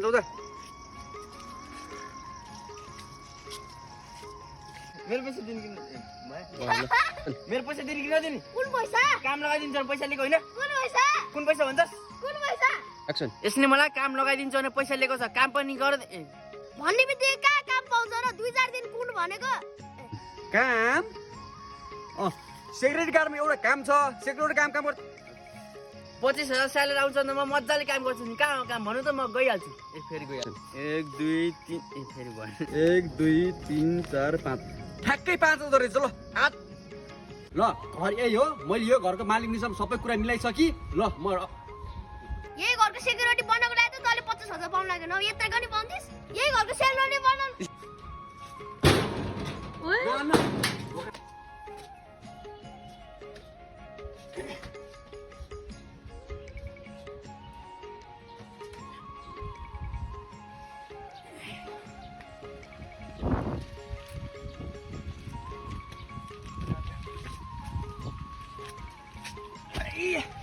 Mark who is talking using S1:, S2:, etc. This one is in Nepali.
S1: उता मेरो पैसा दिनु कि मेरो पैसा दिनु कि नदिने
S2: कुन पैसा
S1: काम लगाइदिन्छ पैसा लिएको होइन
S2: कुन पैसा
S1: भन्छस्
S2: कुन पैसा
S1: एक्सन यसले मलाई काम लगाइदिन्छ भने पैसा लिएको छ काम पनि गर
S2: भन्ने बित्तिकै कहाँ काम पाउँछ र 2-4 दिन कुन भनेको
S3: काम सेक्रेटरी गार्डमा एउटा काम छ सेक्रेटरी काम काम गर्छ
S1: 25,000 स्यालेरी आउँछ भने म मजाले काम गर्छु नि कहाँ काम भन्नु त म गइहाल्छु फेरि गइहाल्छु 1 2 3 फेरि भयो
S3: 1 2 3 4 5 ठ्याक्कै 5 हुँदो रहेछ ल हात ल घर यही हो मैले यो घरको मालिकनीसँग सबै कुरा मिलाइसकि ल म
S2: यही घरको सेक्युरिटी बनाउनको लागि त तले 50,000 पाउन लाग्यो न यत्रो पनि पाउँदिस यही घरको सेलरोटी बनाउन
S1: Yeah.